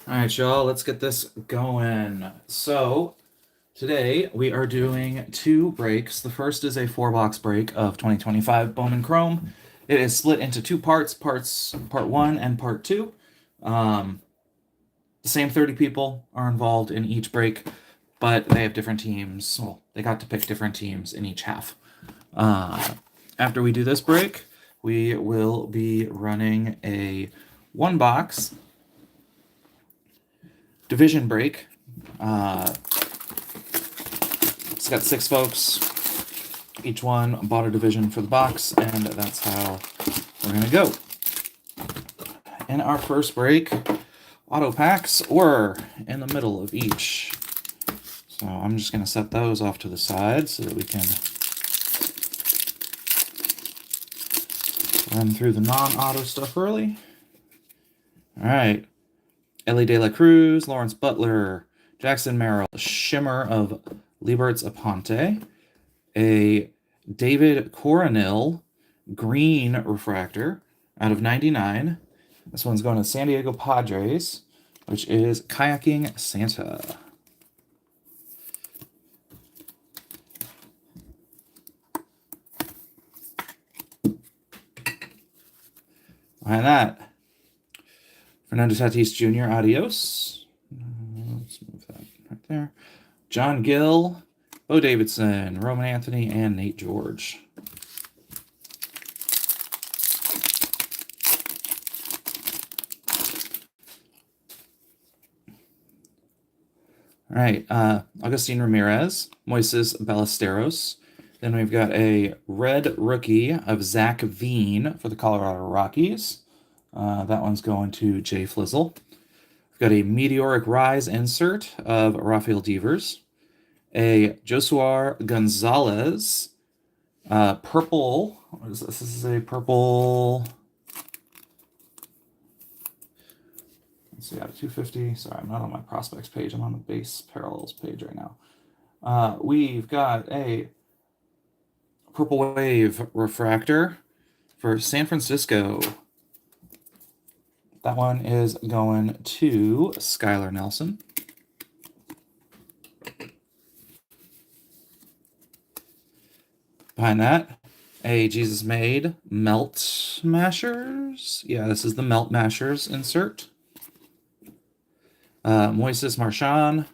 All right, y'all, let's get this going. So, today we are doing two breaks. The first is a four-box break of 2025 Bowman Chrome. It is split into two parts, part one and part two. Um, the same 30 people are involved in each break, but they have different teams. Well, they got to pick different teams in each half. After we do this break, we will be running a one box division break. It's got six folks. Each one bought a division for the box, and that's how we're going to go. In our first break, auto packs were in the middle of each. So I'm just going to set those off to the side so that we can run through the non-auto stuff early. All right. Ellie De La Cruz, Lawrence Butler, Jackson Merrill, Shimmer of Liberts Aponte, a David Coronil green refractor out of 99. This one's going to San Diego Padres, which is Kayaking Santa. Behind that, Fernando Tatis Jr., adios. Let's move that right there. John Gill, Bo Davidson, Roman Anthony, and Nate George. All right, Agustin Ramirez, Moises Ballesteros. Then we've got a red rookie of Zach Veen for the Colorado Rockies. That one's going to Jay Flizzle. We've got a meteoric rise insert of Rafael Devers. A Josuar Gonzalez purple. What is this? This is a purple. Let's see, out of 250. Sorry, I'm not on my prospects page. I'm on the base parallels page right now. We've got a purple wave refractor for San Francisco. That one is going to Skylar Nelson. Behind that, a Jesus Made Melt Mashers. Yeah, this is the Melt Mashers insert. Moises Marchand,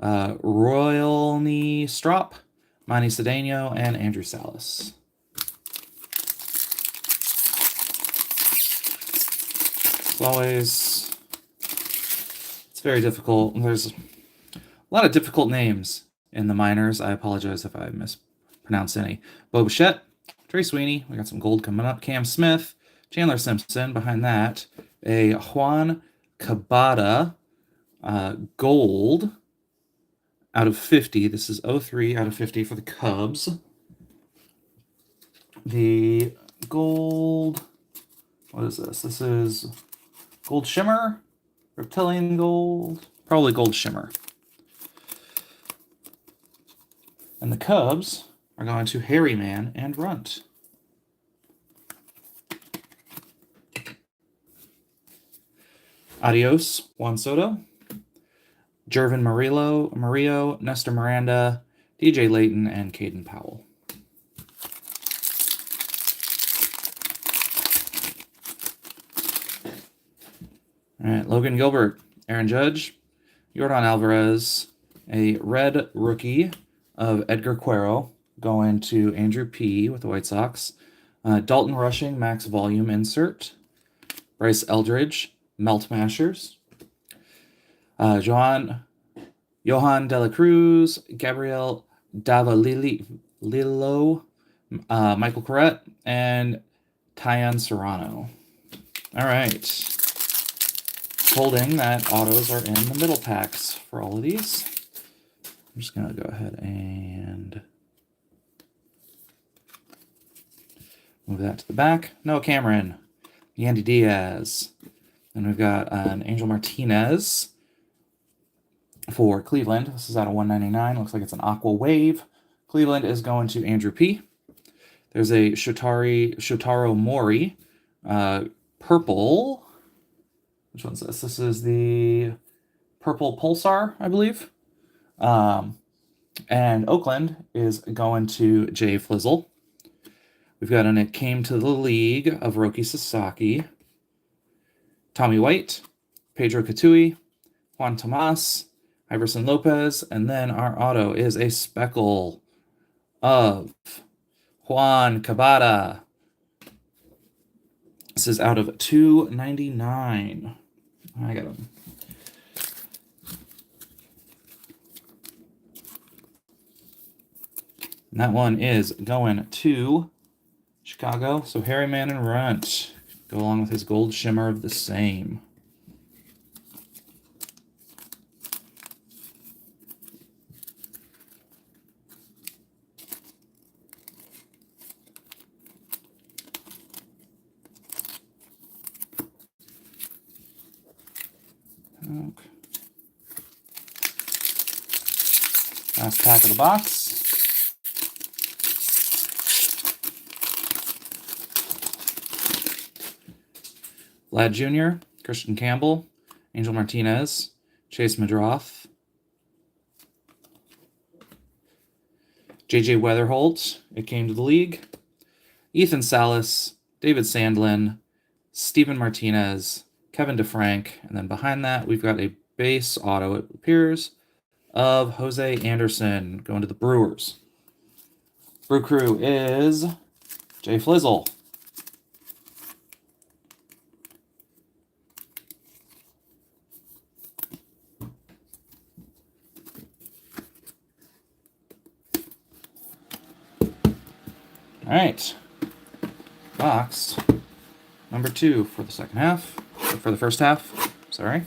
Royalney Strop, Manny Cedeno, and Andrew Salas. As always, it's very difficult. There's a lot of difficult names in the minors. I apologize if I mispronounced any. Bo Bichette, Trey Sweeney. We got some gold coming up. Cam Smith, Chandler Simpson. Behind that, a Juan Cabada gold out of 50. This is 03 out of 50 for the Cubs. The gold, what is this? This is gold shimmer, reptilian gold, probably gold shimmer. And the Cubs are going to Harryman and Runt. Adios, Juan Soto. Jervin Murillo, Nestor Miranda, DJ Layton, and Caden Powell. All right, Logan Gilbert, Aaron Judge, Yordan Alvarez, a red rookie of Edgar Quero going to Andrew P. with the White Sox. Dalton Rushing, max volume insert. Bryce Eldridge, Melt Mashers. Johan De La Cruz, Gabriel Davalillo, Michael Corrett, and Tyan Serrano. All right. Holding that autos are in the middle packs for all of these. I'm just going to go ahead and move that to the back. Noah Cameron, Yandy Diaz. And we've got an Angel Martinez for Cleveland. This is out of 199. Looks like it's an Aqua Wave. Cleveland is going to Andrew P. There's a Shotaro Mori purple Which one's this? This is the Purple Pulsar, I believe. Um, and Oakland is going to Jay Flizzle. We've got an It Came to the League of Roki Sasaki, Tommy White, Pedro Katui, Juan Tomas, Iverson Lopez, and then our auto is a speckle of Juan Cabada. This is out of 299. I got him. And that one is going to Chicago. So Harryman and Runt go along with his gold shimmer of the same. Okay. Last pack of the box. Vlad Jr., Christian Campbell, Angel Martinez, Chase Madroth, JJ Weatherholt, It Came to the League, Ethan Salas, David Sandlin, Steven Martinez, Kevin DeFrank, and then behind that we've got a base auto, it appears, of Jose Anderson going to the Brewers. Brew Crew is Jay Flizzle. All right, box number 2 for the second half, or for the first half, sorry.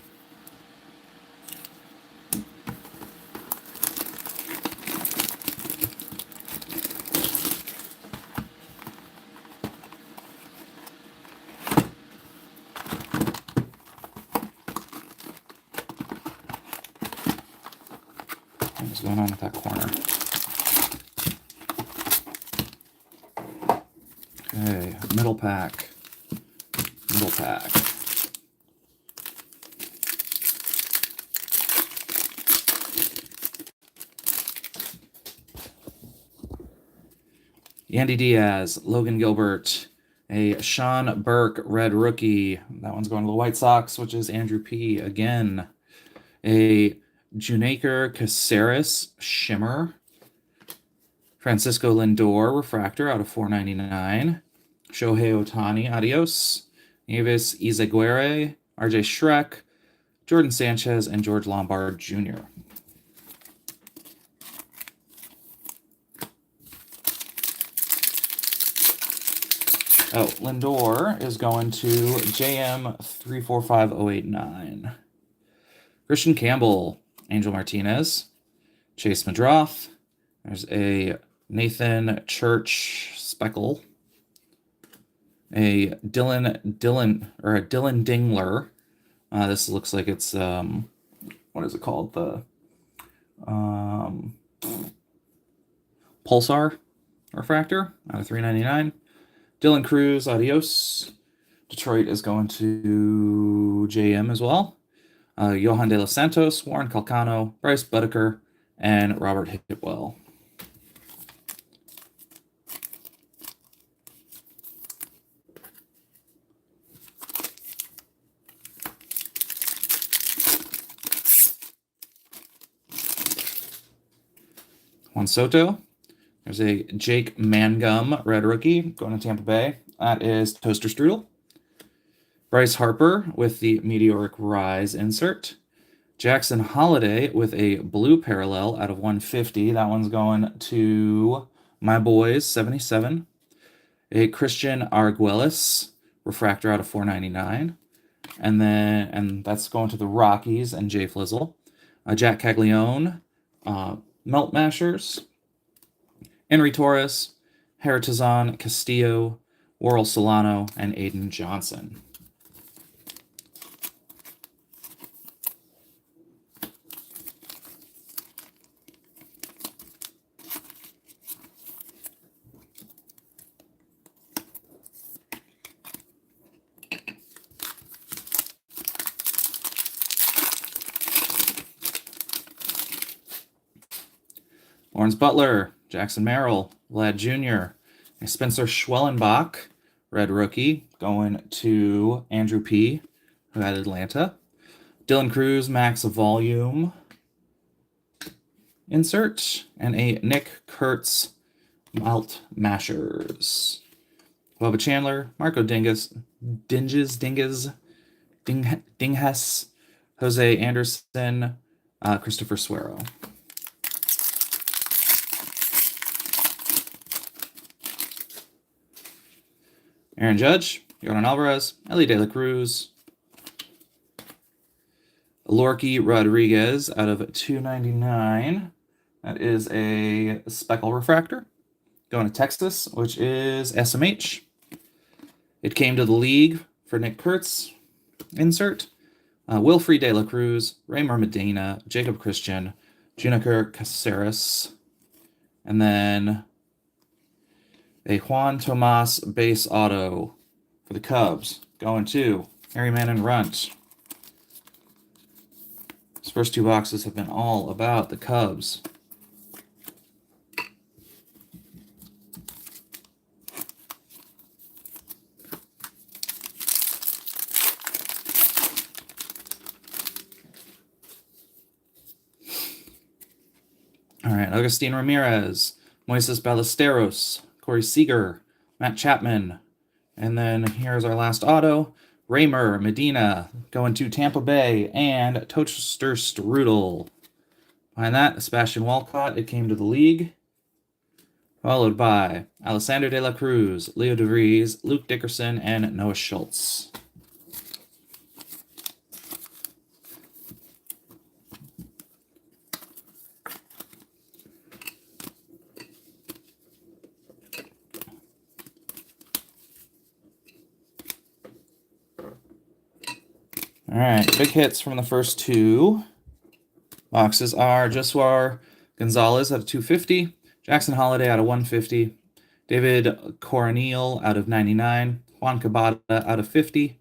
What's going on with that corner? Okay, middle pack. Middle pack. Yandy Diaz, Logan Gilbert, a Sean Burke red rookie. That one's going to the White Sox, which is Andrew P. again. A Junaker Caceres shimmer. Francisco Lindor refractor out of 499. Shohei Ohtani, adios. Nevis Izaguirre, RJ Schreck, Jordan Sanchez, and George Lombard Jr. Oh, Lindor is going to JM345089. Christian Campbell, Angel Martinez, Chase Madroth. There's a Nathan Church speckle. A Dylan Dingler. This looks like it's what is it called? The Pulsar refractor out of 399. Dylan Cruz, adios. Detroit is going to JM as well. Johan De Los Santos, Warren Calcano, Bryce Budiker, and Robert Hitwell. Juan Soto. There's a Jake Mangum red rookie going to Tampa Bay. That is Toaster Strudel. Bryce Harper with the Meteoric Rise insert. Jackson Holiday with a blue parallel out of 150. That one's going to my boys, 77. A Christian Arguelles refractor out of 499. And that's going to the Rockies and Jay Flizzle. Jack Caglione, Melt Mashers. Henry Torres, Heretizan Castillo, Worrell Solano, and Aiden Johnson. Lawrence Butler, Jackson Merrill, Vlad Jr., and Spencer Schwellenbach, red rookie, going to Andrew P., who had Atlanta. Dylan Cruz, max volume insert, and a Nick Kurtz malt mashers. Bubba Chandler, Marco Dinges, Jose Anderson, Christopher Suero. Aaron Judge, Jordan Alvarez, Ellie De La Cruz, Lorky Rodriguez out of 299. That is a speckle refractor. Going to Texas, which is SMH. It came to the league for Nick Kurtz. Insert. Wilfrey De La Cruz, Raymer Medina, Jacob Christian, Juniker Caceres, and then a Juan Tomas base auto for the Cubs. Going to Harry Manning Runt. His first two boxes have been all about the Cubs. All right, Agustin Ramirez, Moises Ballesteros, Corey Seager, Matt Chapman, and then here's our last auto, Raymer Medina, going to Tampa Bay, and Toaster Strudel. Behind that, Sebastian Walcott, it came to the league, followed by Alessandro De La Cruz, Leo DeVries, Luke Dickerson, and Noah Schultz. All right, big hits from the first two boxes are Josuar Gonzalez out of 250, Jackson Holiday out of 150, David Coronil out of 99, Juan Cabada out of 50,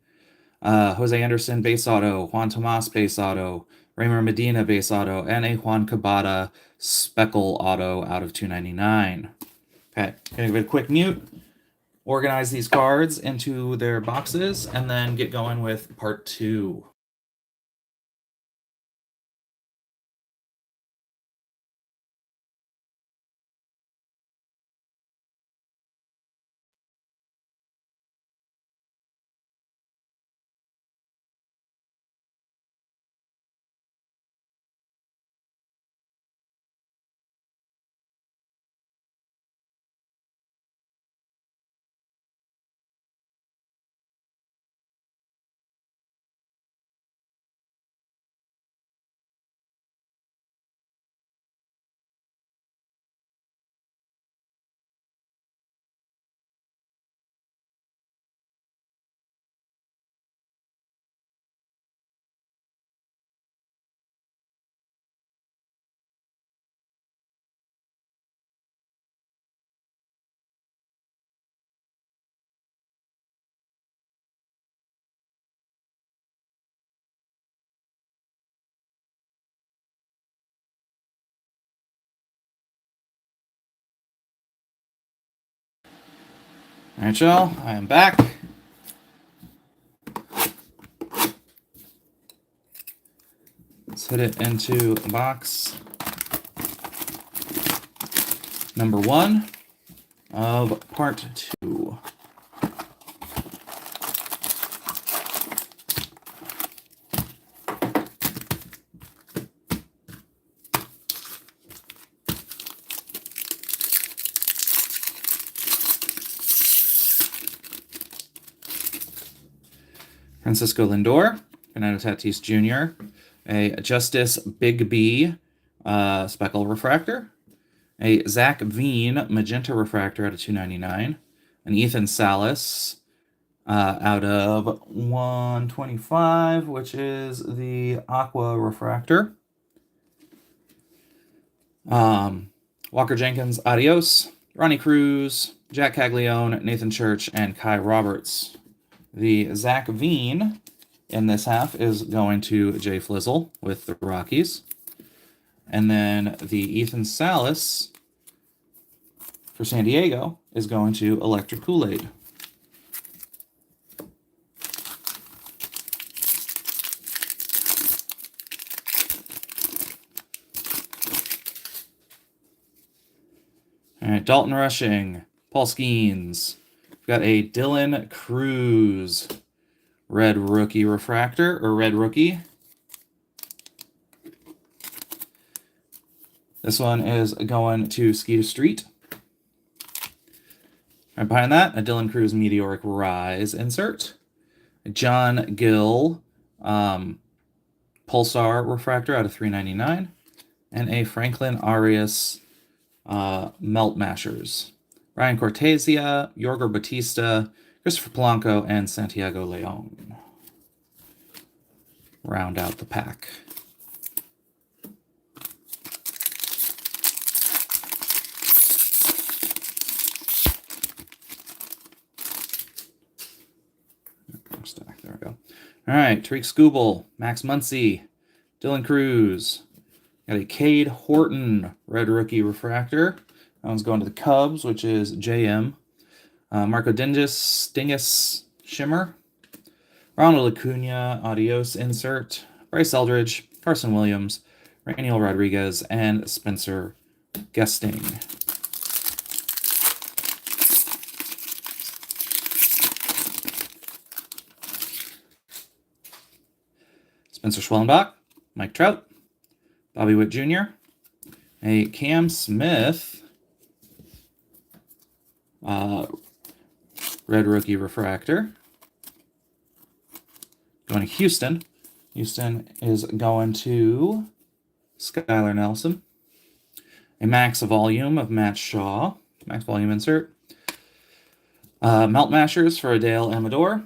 Jose Anderson base auto, Juan Tomas base auto, Raymer Medina base auto, and a Juan Cabada speckle auto out of 299. Okay, gonna give it a quick mute, organize these cards into their boxes, and then get going with part two. All right, y'all, I am back. Let's hit it into box number one of part two. Francisco Lindor, Fernando Tatis Jr., a Justice Big B speckle refractor, a Zach Veen magenta refractor out of 299, an Ethan Salas out of 125, which is the Aqua refractor. Walker Jenkins, adios. Ronnie Cruz, Jack Caglione, Nathan Church, and Kai Roberts. The Zach Veen in this half is going to Jay Flizzle with the Rockies. And then the Ethan Salas for San Diego is going to Electric Kool-Aid. All right, Dalton Rushing, Paul Skeens. We've got a Dylan Cruz red rookie refractor, or red rookie. This one is going to Skeeter Street. Right behind that, a Dylan Cruz Meteoric Rise insert. A John Gill Pulsar refractor out of 399. And a Franklin Arias Melt Mashers. Ryan Cortesia, Yorger Batista, Christopher Polanco, and Santiago Leon. Round out the pack. Stack. There we go. All right, Tariq Skubal, Max Muncy, Dylan Cruz. Got a Cade Horton red rookie refractor. That one's going to the Cubs, which is JM. Marco Dingus Shimmer. Ronald Acuna Adios insert. Bryce Eldridge, Carson Williams, Raniel Rodriguez, and Spencer Gesting. Spencer Schwellenbach, Mike Trout, Bobby Witt Jr., a Cam Smith red rookie refractor. Going to Houston. Houston is going to Skylar Nelson. A max volume of Matt Shaw. Max volume insert. Melt Mashers for Adele Amador.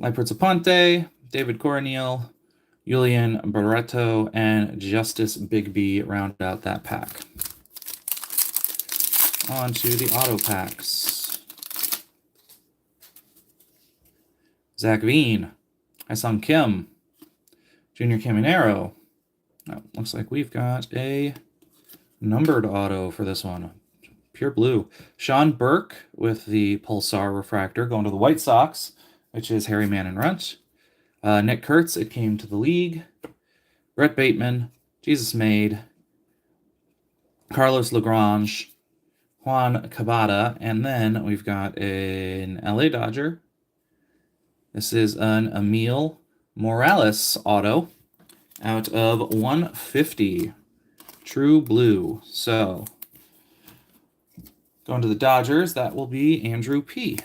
Leipert Zaponte, David Coronel, Julian Barreto, and Justice Bigby round out that pack. On to the auto packs. Zach Veen, Hyesung Kim, Junior Caminero. Oh, looks like we've got a numbered auto for this one. Pure blue. Sean Burke with the Pulsar refractor going to the White Sox, which is Harry Mann-Runt. Nick Kurtz, it came to the league. Brett Bateman, Jesus Made, Carlos Lagrange, Juan Cabada, and then we've got an LA Dodger. This is an Emil Morales auto out of 150. True blue. So, going to the Dodgers, that will be Andrew P.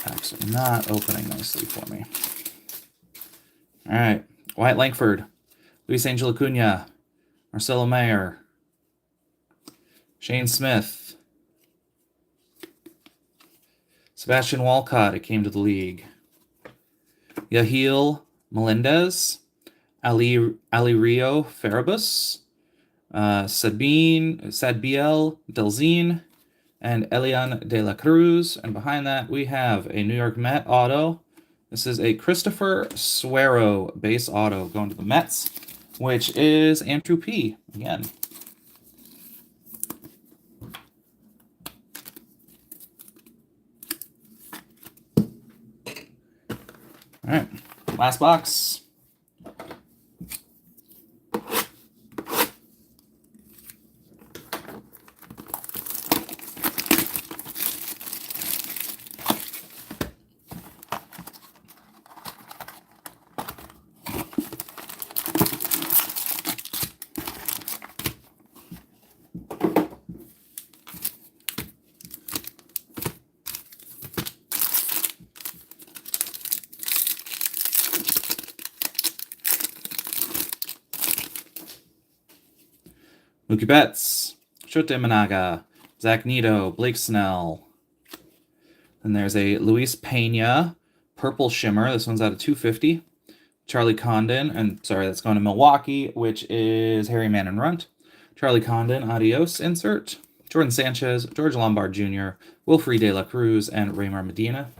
Packs are not opening nicely for me. All right. Wyatt Langford, Luis Angel Acuna, Marcelo Mayer, Shane Smith, Sebastian Walcott, it came to the league. Yahil Melendez, Ali Rio Farabus, Sadbiel Delzine, and Elian De La Cruz. And behind that, we have a New York Met auto. This is a Christopher Suero base auto going to the Mets, which is Andrew P. again. All right, last box. Mookie Betts, Shota Imanaga, Zach Neto, Blake Snell. Then there's a Luis Pena Purple Shimmer. This one's out of 250. Charlie Condon, and sorry, that's going to Milwaukee, which is Harry Mann Runt. Charlie Condon, adios, insert. Jordan Sanchez, George Lombard Jr., Wilfrey De La Cruz, and Raymar Medina.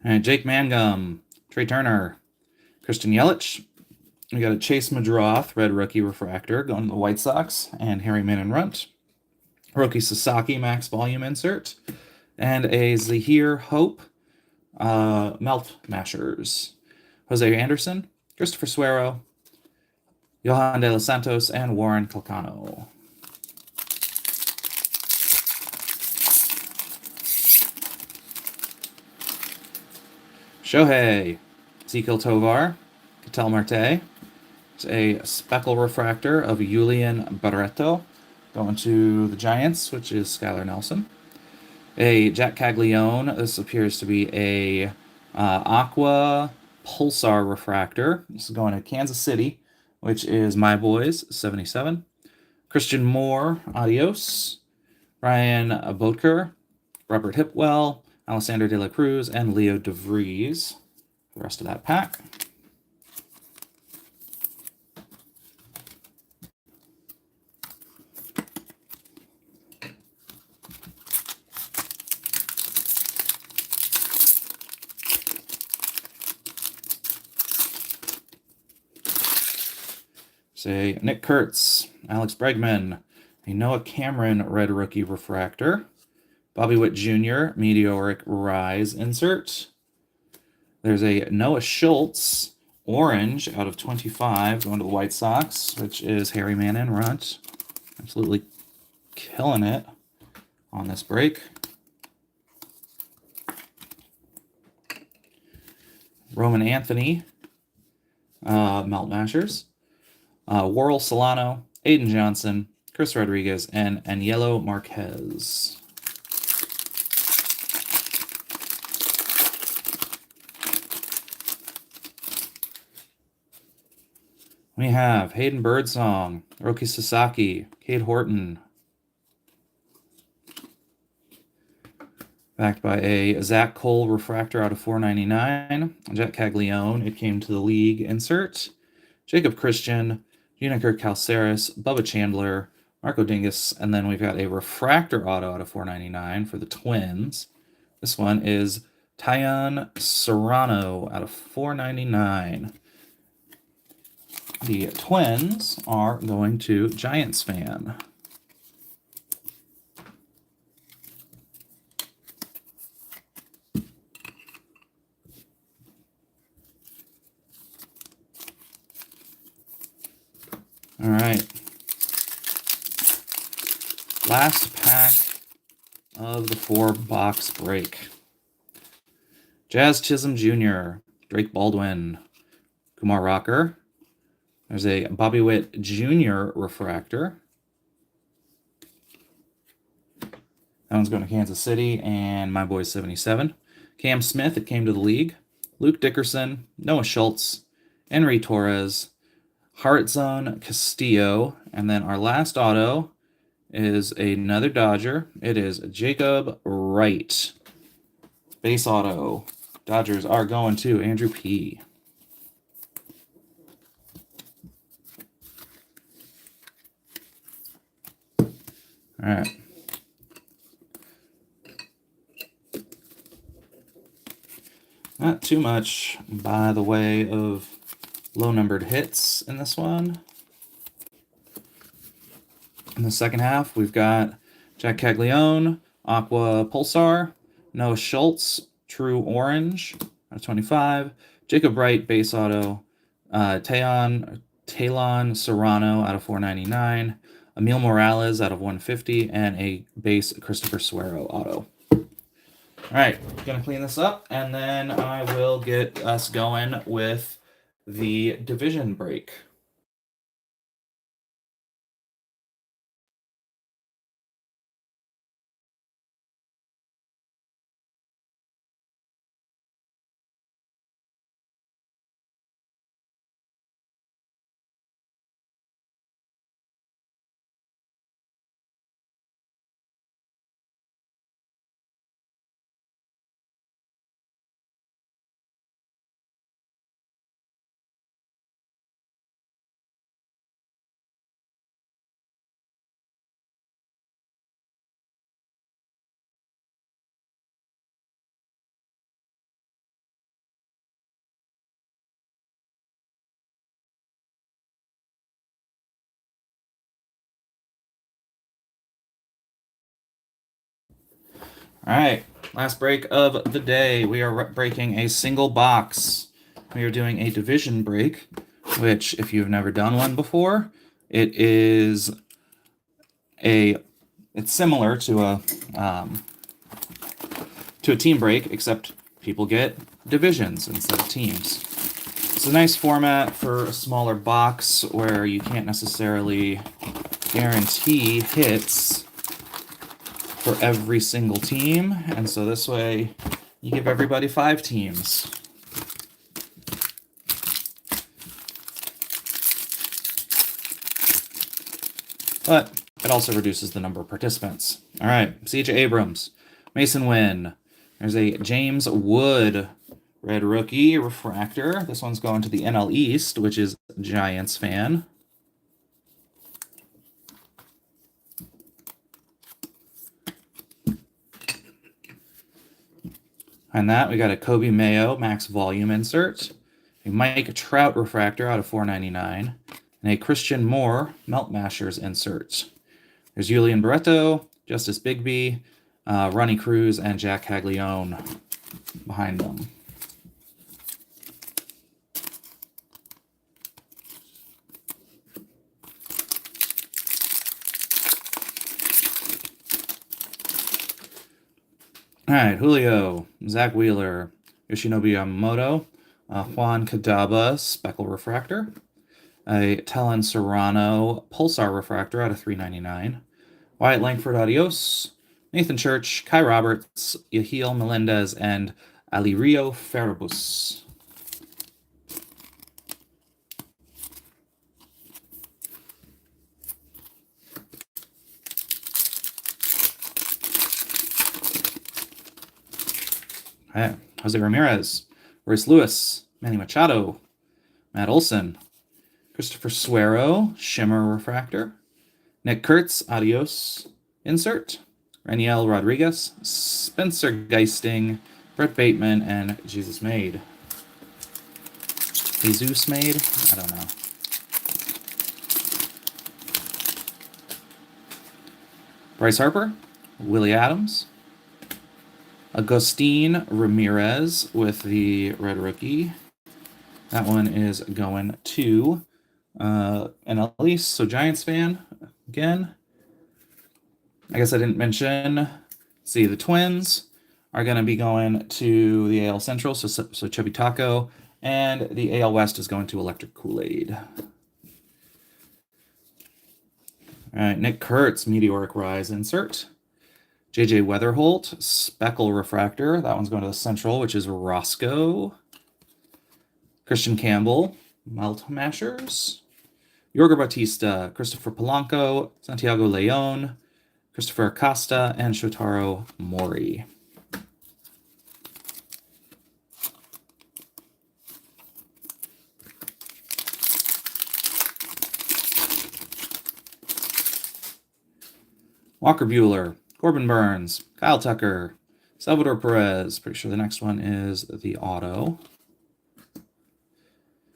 And Jake Mangum, Trey Turner, Christian Yelich. We got a Chase Madroth, red rookie refractor, going to the White Sox, and Harry Mann Runt. Hiroki Sasaki, max volume insert. And a Zahir Hope, melt mashers. Jose Anderson, Christopher Suero, Johan De Los Santos, and Warren Calcano. Shohei, Ezekiel Tovar, Ketel Marte. It's a speckle refractor of Julian Barreto going to the Giants, which is Skylar Nelson. A Jack Caglione. This appears to be a Aqua Pulsar refractor. This is going to Kansas City, which is my boys, 77. Christian Moore, adios. Ryan Boetker, Robert Hipwell, Alexander De La Cruz, and Leo DeVries. The rest of that pack. Say Nick Kurtz, Alex Bregman, a Noah Cameron red rookie refractor, Bobby Witt Jr. meteoric rise insert. There's a Noah Schultz orange out of 25 going to the White Sox, which is Harry Mann Runt. Absolutely killing it on this break. Roman Anthony, melt mashers. Worrell Solano, Aiden Johnson, Chris Rodriguez, and Aniello Marquez. We have Hayden Birdsong, Roki Sasaki, Cade Horton. Backed by a Zach Cole refractor out of 499. Jet Caglione, it came to the league insert. Jacob Christian, Uniker Calceres, Bubba Chandler, Marco Dingus, and then we've got a refractor auto out of 499 for the Twins. This one is Tyon Serrano out of 499. The Twins are going to Giants fan. All right. Last pack of the 4-box break. Jazz Chisholm Jr., Drake Baldwin, Kumar Rocker. There's a Bobby Witt Jr. refractor. That one's going to Kansas City, and my boy's 77. Cam Smith, it came to the league. Luke Dickerson, Noah Schultz, Henry Torres, Hartzone Castillo, and then our last auto is another Dodger. It is Jacob Wright. Base auto. Dodgers are going to Andrew P. All right. Not too much by the way of low-numbered hits in this one. In the second half, we've got Jack Caglione, Aqua Pulsar, Noah Schultz, True Orange, out of 25, Jacob Wright, base auto, Talon Serrano out of 499, Emil Morales out of 150, and a base Christopher Suero auto. All right, gonna clean this up, and then I will get us going with the division break. All right, last break of the day. We are breaking a single box. We are doing a division break, which, if you've never done one before, it is it's similar um, to a team break, except people get divisions instead of teams. It's a nice format for a smaller box where you can't necessarily guarantee hits for every single team, and so this way you give everybody 5 teams. But it also reduces the number of participants. All right, C.J. Abrams, Mason Wynn. There's a James Wood red rookie refractor. This one's going to the NL East, which is Giants fan. And that, we got a Kobe Mayo max volume insert, a Mike Trout refractor out of 499, and a Christian Moore melt mashers insert. There's Julian Barreto, Justice Bigby, Ronnie Cruz, and Jack Caglione behind them. All right, Julio, Zach Wheeler, Yoshinobu Yamamoto, Juan Cadaba speckle refractor, a Talon Serrano pulsar refractor out of 399, Wyatt Langford adios, Nathan Church, Kai Roberts, Yahiel Melendez, and Alirio Ferrabus. Right. Jose Ramirez, Royce Lewis, Manny Machado, Matt Olson, Christopher Suero, Shimmer Refractor, Nick Kurtz, Adios, Insert, Raniel Rodriguez, Spencer Geisting, Brett Bateman, and Jesus Made. Jesus Made? I don't know. Bryce Harper, Willie Adams, Agustin Ramirez with the red rookie. That one is going to NL East, so Giants fan again. I guess I didn't mention. See, the Twins are going to be going to the AL Central, so Chubby Taco, and the AL West is going to Electric Kool-Aid. All right, Nick Kurtz, Meteoric Rise insert. JJ Weatherholt, Speckle Refractor. That one's going to the Central, which is Roscoe. Christian Campbell, Melt Mashers. Yorger Batista, Christopher Polanco, Santiago Leon, Christopher Acosta, and Shotaro Mori. Walker Buehler, Corbin Burns, Kyle Tucker, Salvador Perez. Pretty sure the next one is the auto.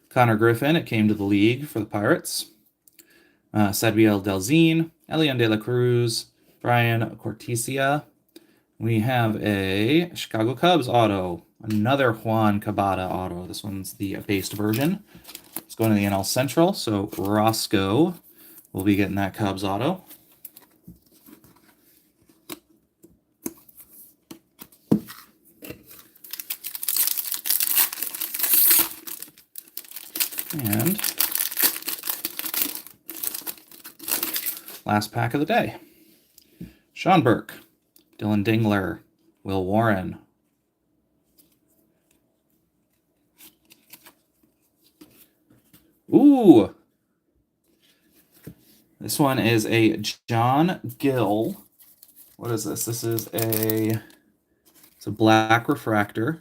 Connor Griffin, it came to the league for the Pirates. Sadviel Delzine, Elian De La Cruz, Brian Cortesia. We have a Chicago Cubs auto, another Juan Cabada auto. This one's the based version. It's going to the NL Central, so Roscoe will be getting that Cubs auto. And last pack of the day. Sean Burke, Dylan Dingler, Will Warren. Ooh! This one is a John Gill. What is this? This is it's a black refractor.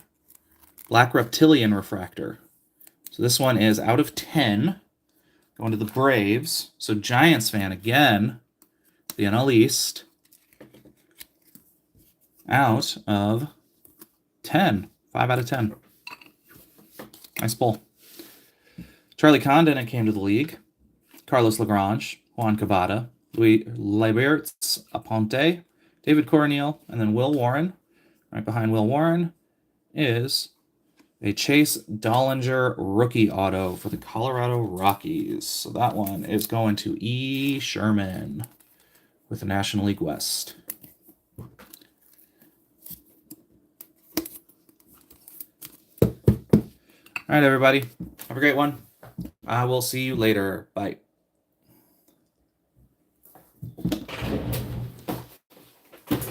Black Reptilian refractor. So this one is out of 10. Going to the Braves. So Giants fan again. The NL East. Out of 10. 5 out of 10. Nice pull. Charlie Condon, it came to the league. Carlos Lagrange, Juan Cabada, Luis Liberts Aponte, David Corneal, and then Will Warren. Right behind Will Warren is a Chase Dollinger rookie auto for the Colorado Rockies. So that one is going to E. Sherman with the National League West. All right, everybody. Have a great one. I will see you later. Bye.